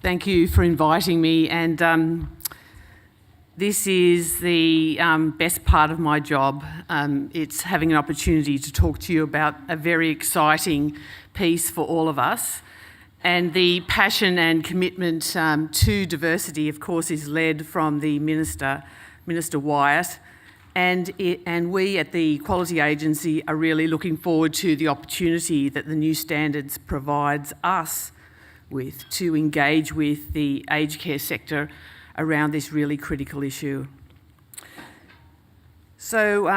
Thank you for inviting me, and this is the best part of my job. It's having an opportunity to talk to you about a very exciting piece for all of us. And the passion and commitment to diversity, of course, is led from the Minister Wyatt, and we at the Quality Agency are really looking forward to the opportunity that the new standards provides us with to engage with the aged care sector around this really critical issue. So,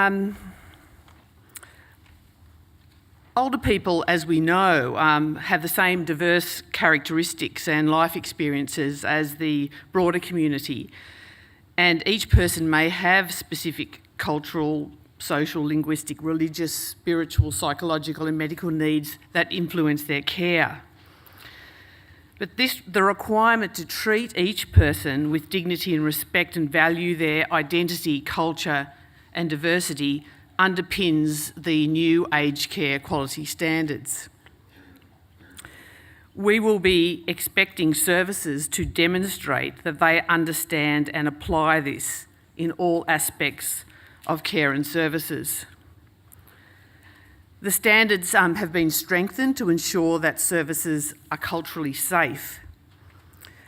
older people, as we know, have the same diverse characteristics and life experiences as the broader community, and each person may have specific cultural, social, linguistic, religious, spiritual, psychological and medical needs that influence their care. But the requirement to treat each person with dignity and respect and value their identity, culture and diversity underpins the new aged care quality standards. We will be expecting services to demonstrate that they understand and apply this in all aspects of care and services. The standards have been strengthened to ensure that services are culturally safe.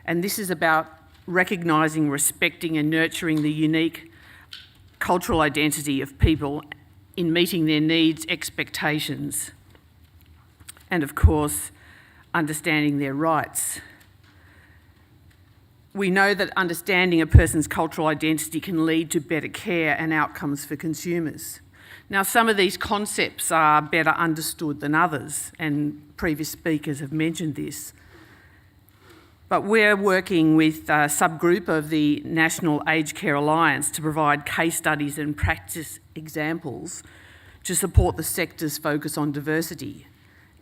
And this is about recognising, respecting and nurturing the unique cultural identity of people in meeting their needs, expectations, and of course, understanding their rights. We know that understanding a person's cultural identity can lead to better care and outcomes for consumers. Now, some of these concepts are better understood than others, and previous speakers have mentioned this. But we're working with a subgroup of the National Aged Care Alliance to provide case studies and practice examples to support the sector's focus on diversity.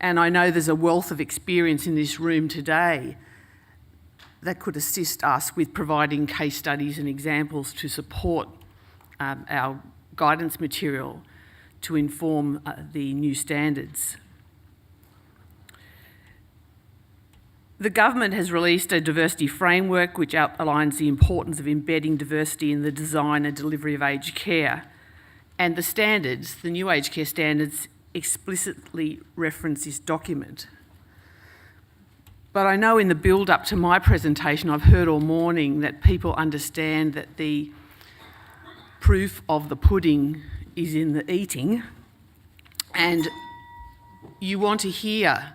And I know there's a wealth of experience in this room today that could assist us with providing case studies and examples to support our guidance material to inform the new standards. The government has released a diversity framework which outlines the importance of embedding diversity in the design and delivery of aged care. And the standards, the new aged care standards, explicitly reference this document. But I know in the build-up to my presentation, I've heard all morning that people understand that the proof of the pudding is in the eating, and you want to hear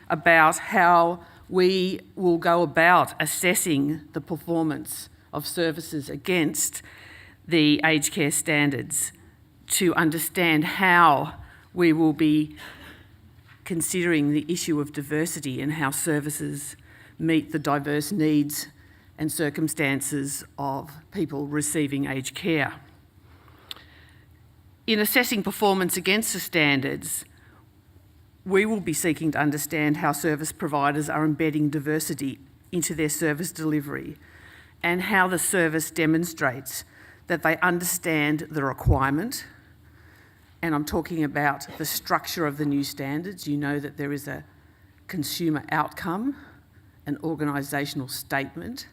about how we will go about assessing the performance of services against the aged care standards to understand how we will be considering the issue of diversity and how services meet the diverse needs and circumstances of people receiving aged care. In assessing performance against the standards, we will be seeking to understand how service providers are embedding diversity into their service delivery and how the service demonstrates that they understand the requirement. And I'm talking about the structure of the new standards. You know that there is a consumer outcome, an organisational statement,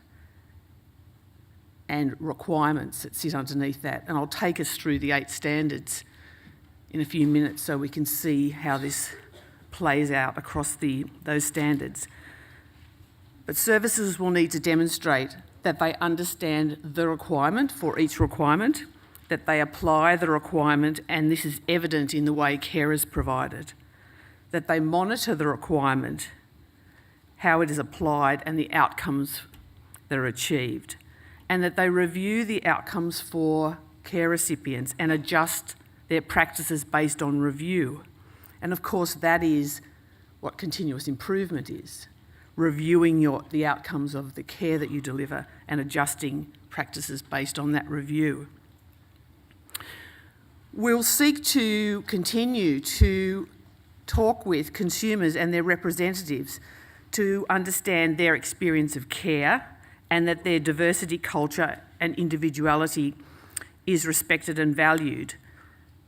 and requirements that sit underneath that. And I'll take us through the 8 standards in a few minutes so we can see how this plays out across those standards. But services will need to demonstrate that they understand the requirement for each requirement, that they apply the requirement, and this is evident in the way care is provided, that they monitor the requirement, how it is applied and the outcomes that are achieved, and that they review the outcomes for care recipients and adjust their practices based on review. And of course, that is what continuous improvement is, reviewing the outcomes of the care that you deliver and adjusting practices based on that review. We'll seek to continue to talk with consumers and their representatives to understand their experience of care and that their diversity, culture and individuality is respected and valued,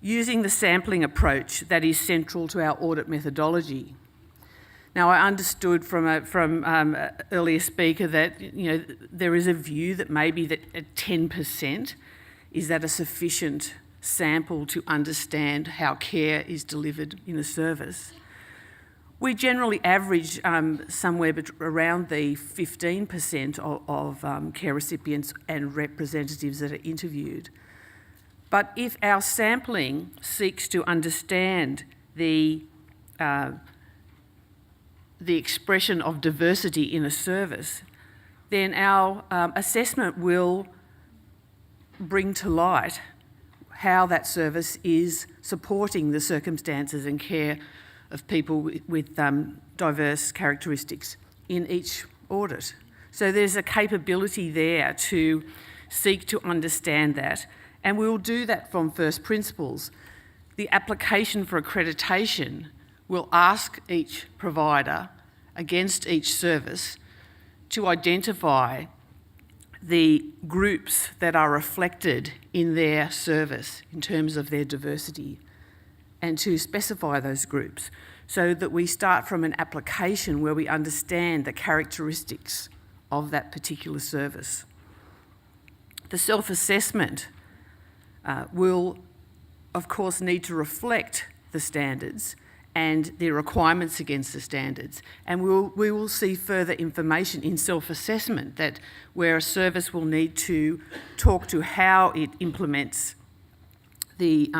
using the sampling approach that is central to our audit methodology. Now, I understood from an earlier speaker that there is a view that maybe that at 10% is that a sufficient sample to understand how care is delivered in a service. We generally average somewhere around the 15% of care recipients and representatives that are interviewed. But if our sampling seeks to understand the expression of diversity in a service, then our assessment will bring to light how that service is supporting the circumstances and care of people with diverse characteristics in each audit. So there's a capability there to seek to understand that, and we'll do that from first principles. The application for accreditation will ask each provider against each service to identify the groups that are reflected in their service in terms of their diversity, and to specify those groups so that we start from an application where we understand the characteristics of that particular service. The self-assessment will, of course, need to reflect the standards and the requirements against the standards. And we will see further information in self-assessment that where a service will need to talk to how it implements the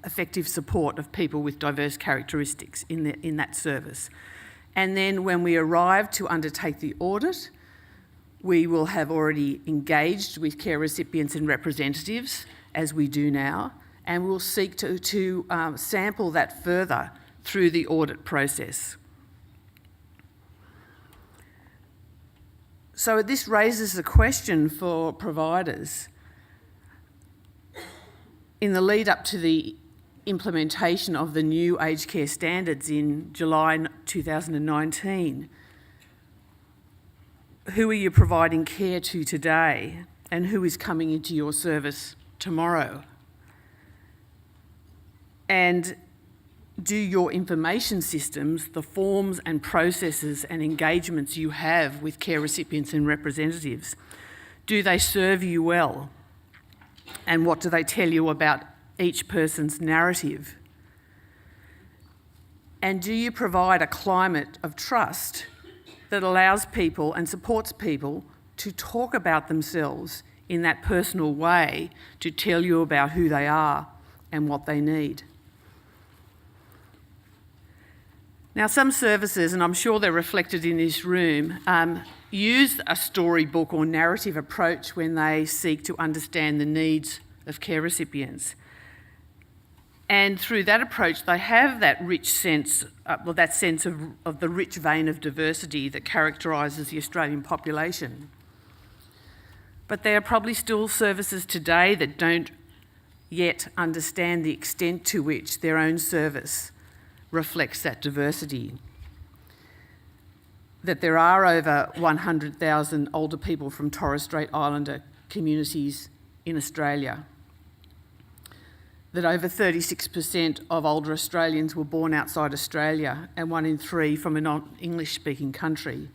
effective support of people with diverse characteristics in that service. And then when we arrive to undertake the audit, we will have already engaged with care recipients and representatives, as we do now, and we'll seek to sample that further through the audit process. So this raises the question for providers. In the lead up to the implementation of the new aged care standards in July 2019, who are you providing care to today, and who is coming into your service tomorrow? And do your information systems, the forms and processes and engagements you have with care recipients and representatives, do they serve you well? And what do they tell you about each person's narrative? And do you provide a climate of trust that allows people and supports people to talk about themselves in that personal way, to tell you about who they are and what they need? Now, some services, and I'm sure they're reflected in this room, use a storybook or narrative approach when they seek to understand the needs of care recipients. And through that approach, they have that rich sense, that sense of the rich vein of diversity that characterises the Australian population. But there are probably still services today that don't yet understand the extent to which their own service reflects that diversity. That there are over 100,000 older people from Torres Strait Islander communities in Australia. That over 36% of older Australians were born outside Australia, and 1 in 3 from a non-English speaking country.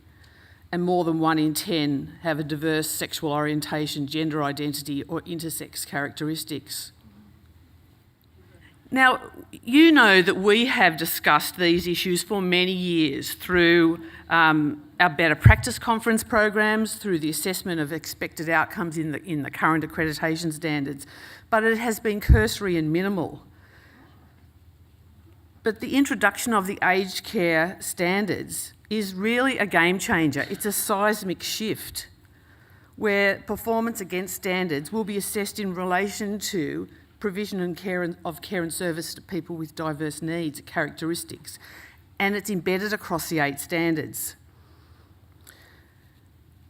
And more than 1 in 10 have a diverse sexual orientation, gender identity or intersex characteristics. Now, you know that we have discussed these issues for many years through our Better Practice Conference programs, through the assessment of expected outcomes in the current accreditation standards, but it has been cursory and minimal. But the introduction of the aged care standards is really a game changer. It's a seismic shift where performance against standards will be assessed in relation to provision and care and service to people with diverse needs, characteristics, and it's embedded across the 8 standards.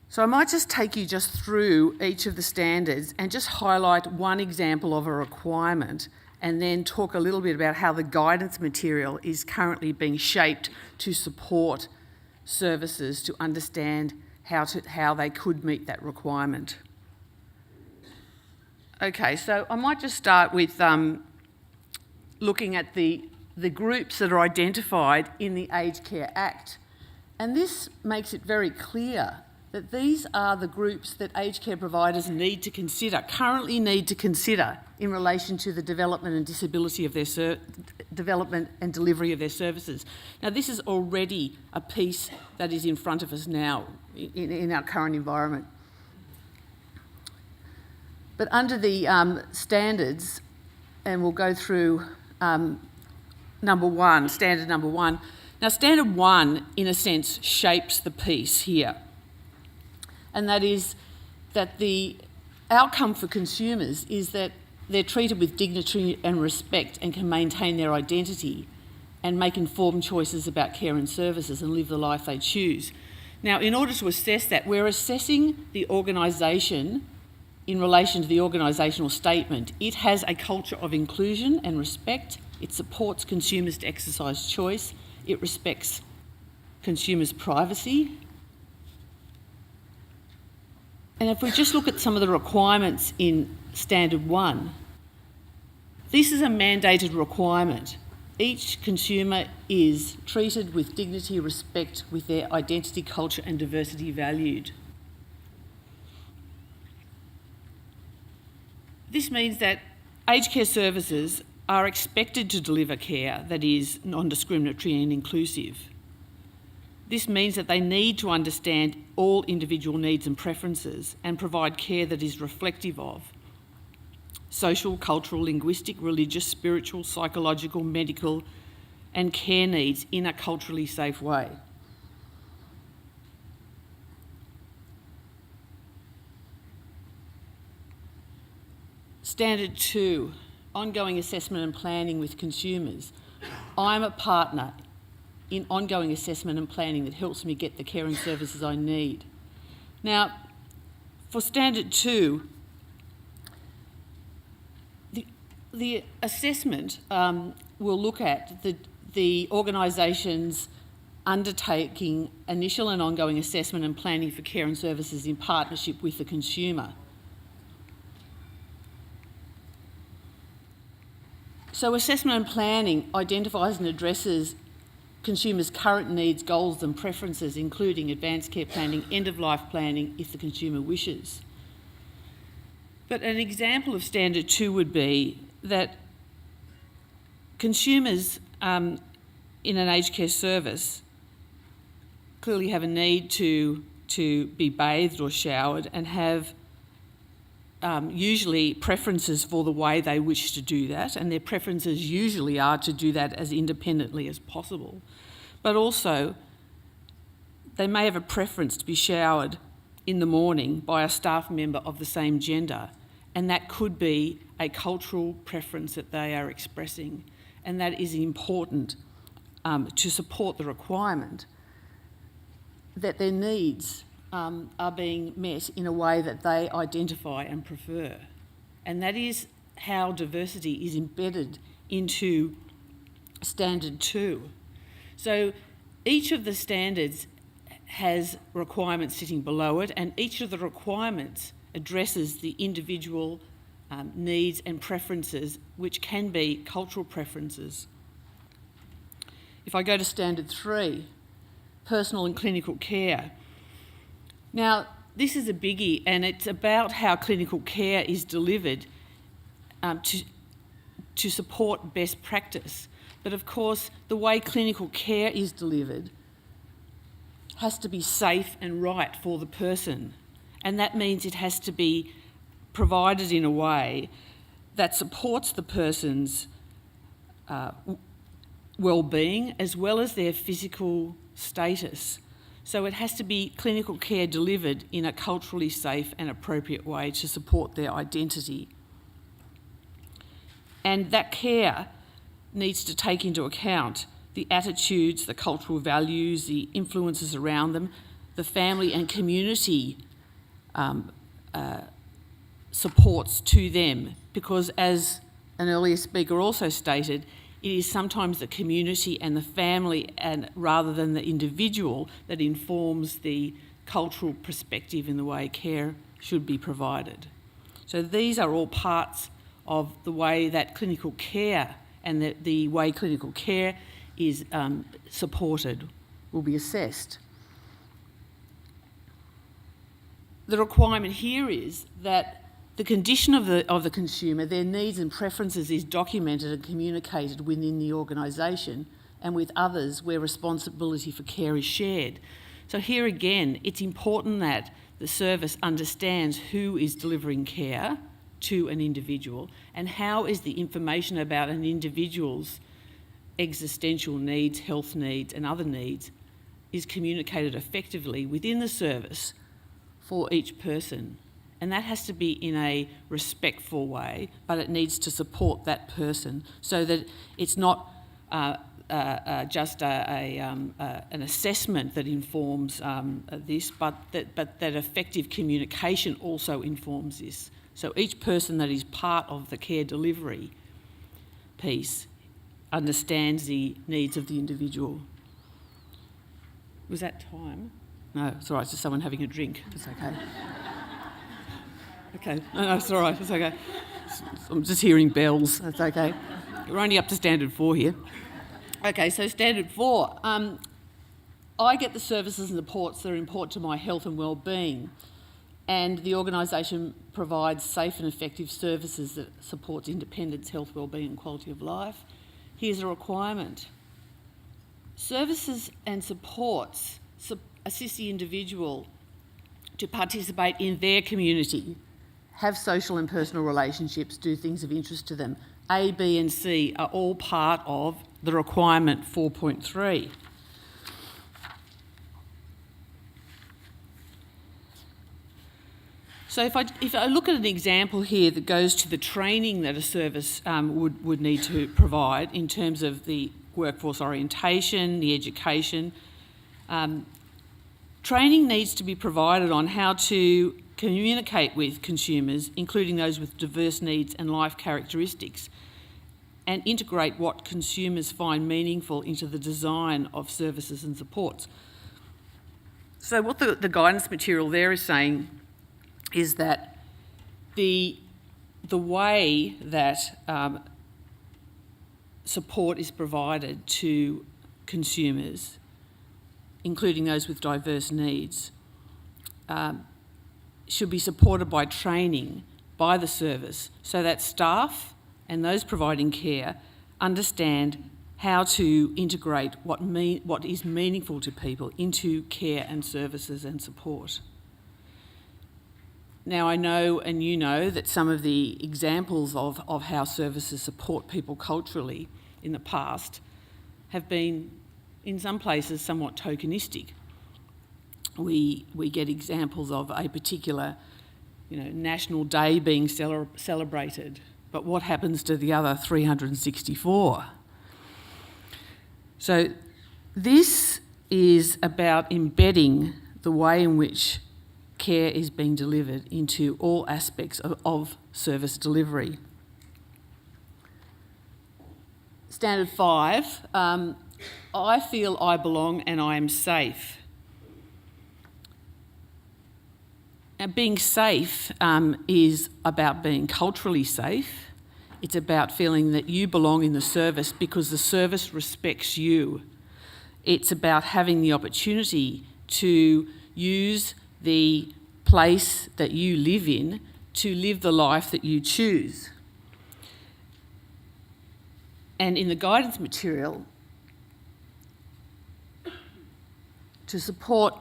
So I might just take you just through each of the standards and just highlight one example of a requirement, and then talk a little bit about how the guidance material is currently being shaped to support services to understand how they could meet that requirement. Okay, so I might just start with looking at the groups that are identified in the Aged Care Act And this makes it very clear that these are the groups that aged care providers currently need to consider in relation to the development and disability of their development and delivery of their services. Now, this is already a piece that is in front of us now in our current environment. But under the standards, and we'll go through standard number one. Now, standard one, in a sense, shapes the piece here. And that is that the outcome for consumers is that they're treated with dignity and respect and can maintain their identity and make informed choices about care and services and live the life they choose. Now, in order to assess that, we're assessing the organisation in relation to the organisational statement. It has a culture of inclusion and respect. It supports consumers to exercise choice. It respects consumers' privacy. And if we just look at some of the requirements in Standard 1, this is a mandated requirement. Each consumer is treated with dignity, respect, with their identity, culture and diversity valued. This means that aged care services are expected to deliver care that is non-discriminatory and inclusive. This means that they need to understand all individual needs and preferences and provide care that is reflective of social, cultural, linguistic, religious, spiritual, psychological, medical and care needs in a culturally safe way. Standard 2, ongoing assessment and planning with consumers. I'm a partner in ongoing assessment and planning that helps me get the care and services I need. Now, for Standard 2, the assessment will look at the organisation's undertaking initial and ongoing assessment and planning for care and services in partnership with the consumer. So assessment and planning identifies and addresses consumers' current needs, goals and preferences, including advanced care planning, end-of-life planning, if the consumer wishes. But an example of Standard 2 would be that consumers in an aged care service clearly have a need to be bathed or showered and have usually preferences for the way they wish to do that, and their preferences usually are to do that as independently as possible. But also, they may have a preference to be showered in the morning by a staff member of the same gender, and that could be a cultural preference that they are expressing, and that is important to support the requirement that their needs are being met in a way that they identify and prefer. And that is how diversity is embedded into Standard 2. So each of the standards has requirements sitting below it, and each of the requirements addresses the individual needs and preferences, which can be cultural preferences. If I go to Standard 3, personal and clinical care. Now, this is a biggie, and it's about how clinical care is delivered to support best practice. But of course, the way clinical care is delivered has to be safe and right for the person. And that means it has to be provided in a way that supports the person's well-being as well as their physical status. So it has to be clinical care delivered in a culturally safe and appropriate way to support their identity. And that care needs to take into account the attitudes, the cultural values, the influences around them, the family and community supports to them, because as an earlier speaker also stated, it is sometimes the community and the family, and rather than the individual, that informs the cultural perspective in the way care should be provided. So these are all parts of the way that clinical care and the way clinical care is supported. will be assessed. The requirement here is that the condition of the consumer, their needs and preferences, is documented and communicated within the organisation and with others where responsibility for care is shared. So here again, it's important that the service understands who is delivering care to an individual and how is the information about an individual's existential needs, health needs and other needs is communicated effectively within the service for each person. And that has to be in a respectful way, but it needs to support that person so that it's not just an assessment that informs this, but that effective communication also informs this. So each person that is part of the care delivery piece understands the needs of the individual. Was that time? No, it's all right, it's just someone having a drink. It's okay. Okay, no, it's all right, it's okay. I'm just hearing bells, that's okay. We're only up to standard 4 here. Okay, so standard 4. I get the services and supports that are important to my health and well-being, and the organisation provides safe and effective services that supports independence, health, well-being and quality of life. Here's a requirement. Services and supports assist the individual to participate in their community, have social and personal relationships, do things of interest to them. A, B and C are all part of the requirement 4.3. So if I look at an example here that goes to the training that a service would need to provide in terms of the workforce orientation, the education, training needs to be provided on how to communicate with consumers, including those with diverse needs and life characteristics, and integrate what consumers find meaningful into the design of services and supports. So what the guidance material there is saying is that the way that support is provided to consumers, including those with diverse needs, should be supported by training by the service so that staff and those providing care understand how to integrate what is meaningful to people into care and services and support. Now I know, and you know, that some of the examples of how services support people culturally in the past have been, in some places, somewhat tokenistic. We get examples of a particular, National Day being celebrated, but what happens to the other 364? So this is about embedding the way in which care is being delivered into all aspects of service delivery. Standard 5, I feel I belong and I am safe. Now, being safe is about being culturally safe. It's about feeling that you belong in the service because the service respects you. It's about having the opportunity to use the place that you live in to live the life that you choose. And in the guidance material, to support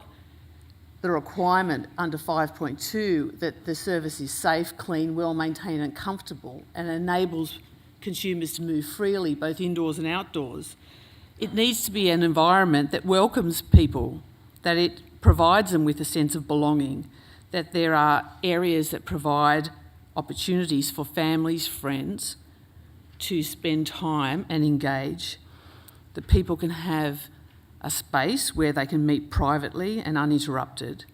the requirement under 5.2 that the service is safe, clean, well maintained and comfortable and enables consumers to move freely both indoors and outdoors, it needs to be an environment that welcomes people, that it provides them with a sense of belonging, that there are areas that provide opportunities for families, friends to spend time and engage, that people can have a space where they can meet privately and uninterrupted.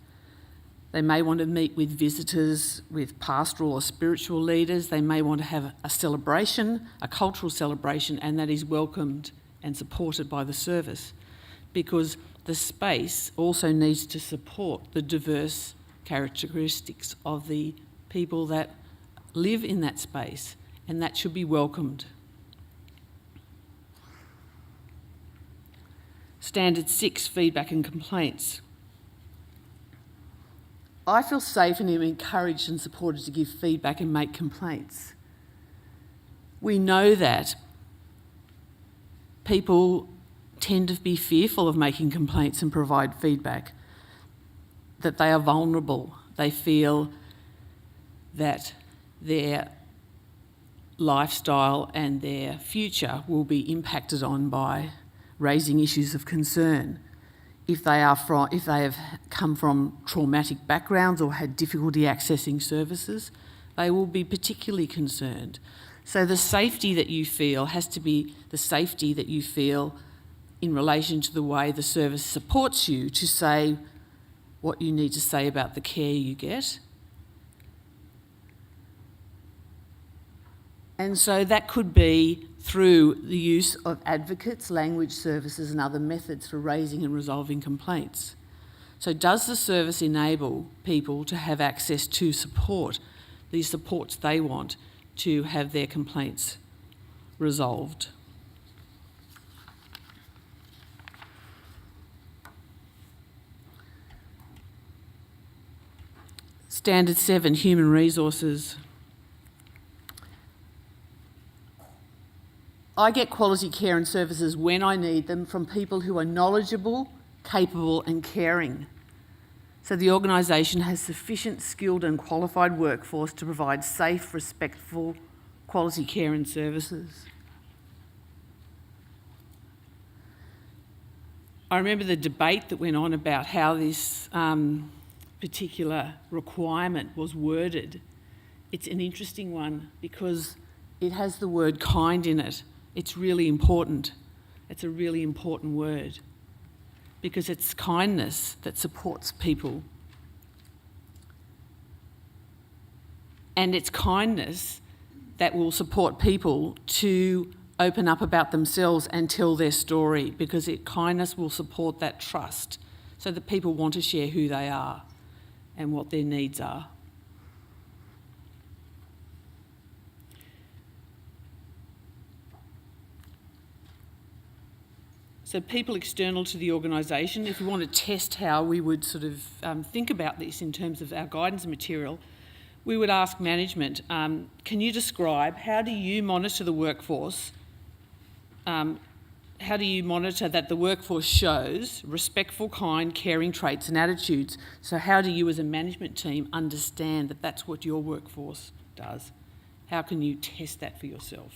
They may want to meet with visitors, with pastoral or spiritual leaders. They may want to have a celebration, a cultural celebration, and that is welcomed and supported by the service, because the space also needs to support the diverse characteristics of the people that live in that space, and that should be welcomed. Standard 6, feedback and complaints. I feel safe and am encouraged and supported to give feedback and make complaints. We know that people tend to be fearful of making complaints and provide feedback, that they are vulnerable. They feel that their lifestyle and their future will be impacted on by raising issues of concern. If they have come from traumatic backgrounds or had difficulty accessing services, they will be particularly concerned. So the safety that you feel has to be the safety that you feel in relation to the way the service supports you to say what you need to say about the care you get. And so that could be through the use of advocates, language services and other methods for raising and resolving complaints. So does the service enable people to have access to support, the supports they want to have their complaints resolved? Standard 7, human resources. I get quality care and services when I need them from people who are knowledgeable, capable and caring. So the organisation has sufficient skilled and qualified workforce to provide safe, respectful, quality care and services. I remember the debate that went on about how this particular requirement was worded. It's an interesting one because it has the word kind in it. It's really important. It's a really important word because it's kindness that supports people. And it's kindness that will support people to open up about themselves and tell their story, because kindness will support that trust so that people want to share who they are and what their needs are. So people external to the organisation, if we want to test how we would sort of think about this in terms of our guidance material, we would ask management, can you describe how do you monitor the workforce? How do you monitor that the workforce shows respectful, kind, caring traits and attitudes? So how do you as a management team understand that that's what your workforce does? How can you test that for yourself?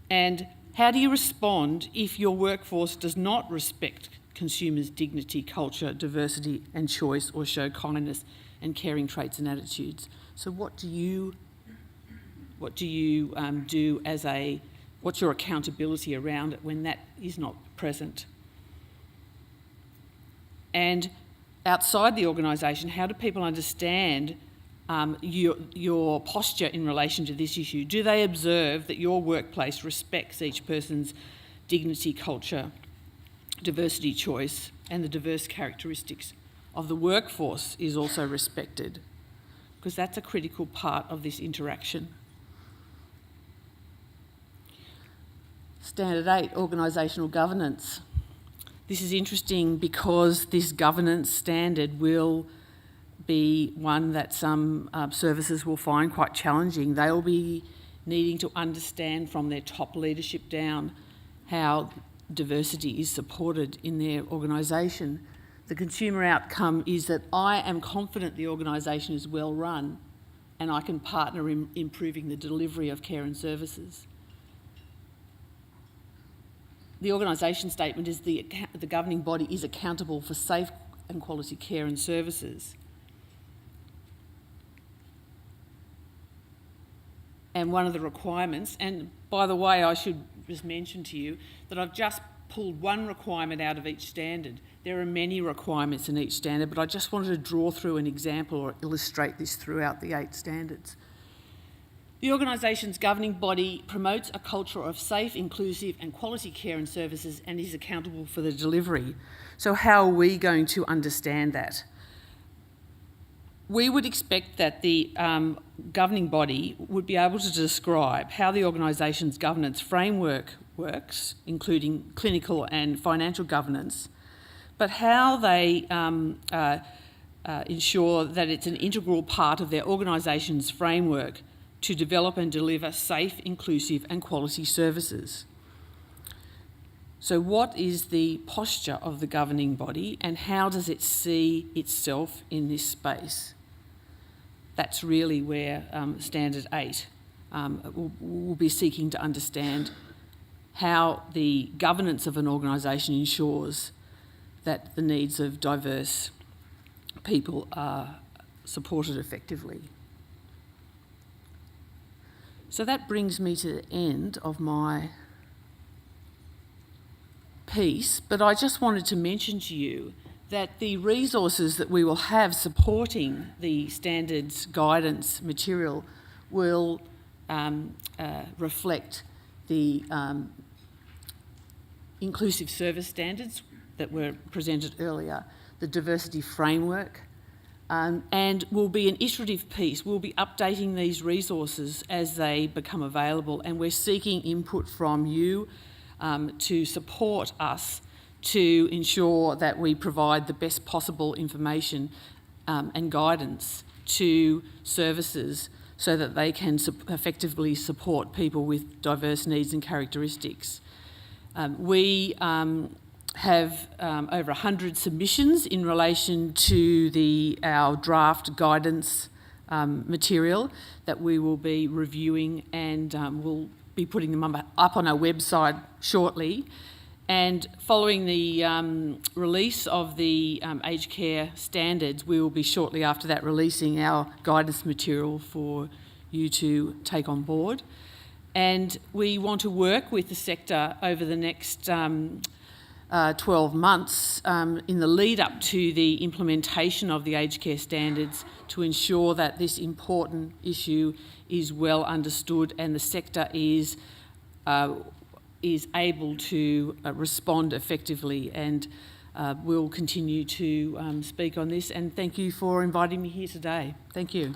And how do you respond if your workforce does not respect consumers' dignity, culture, diversity and choice, or show kindness and caring traits and attitudes? So what do you do as a, what's your accountability around it when that is not present? And outside the organisation, how do people understand your posture in relation to this issue? Do they observe that your workplace respects each person's dignity, culture, diversity, choice, and the diverse characteristics of the workforce is also respected? Because that's a critical part of this interaction. Standard 8, organisational governance. This is interesting because this governance standard will be one that some services will find quite challenging. They will be needing to understand from their top leadership down how diversity is supported in their organisation. The consumer outcome is that I am confident the organisation is well run and I can partner in improving the delivery of care and services. The organisation statement is the governing body is accountable for safe and quality care and services. And one of the requirements, and by the way, I should just mention to you that I've just pulled one requirement out of each standard. There are many requirements in each standard, but I just wanted to draw through an example or illustrate this throughout the 8 standards. The organisation's governing body promotes a culture of safe, inclusive and quality care and services and is accountable for the delivery. So how are we going to understand that? we would expect that the governing body would be able to describe how the organisation's governance framework works, including clinical and financial governance, but how they ensure that it's an integral part of their organisation's framework to develop and deliver safe, inclusive and quality services. So what is the posture of the governing body and how does it see itself in this space? That's really where Standard 8 will be seeking to understand how the governance of an organisation ensures that the needs of diverse people are supported effectively. So that brings me to the end of my piece, but I just wanted to mention to you that the resources that we will have supporting the standards guidance material will reflect the inclusive service standards that were presented earlier, the diversity framework, and will be an iterative piece. We'll be updating these resources as they become available, and we're seeking input from you to support us to ensure that we provide the best possible information and guidance to services so that they can effectively support people with diverse needs and characteristics. We have over 100 submissions in relation to our draft guidance material that we will be reviewing, and we'll be putting them up on our website shortly. And following the release of the aged care standards, we will be shortly after that releasing our guidance material for you to take on board. And we want to work with the sector over the next 12 months in the lead up to the implementation of the aged care standards to ensure that this important issue is well understood and the sector is able to respond effectively, and we'll continue to speak on this, and thank you for inviting me here today. Thank you.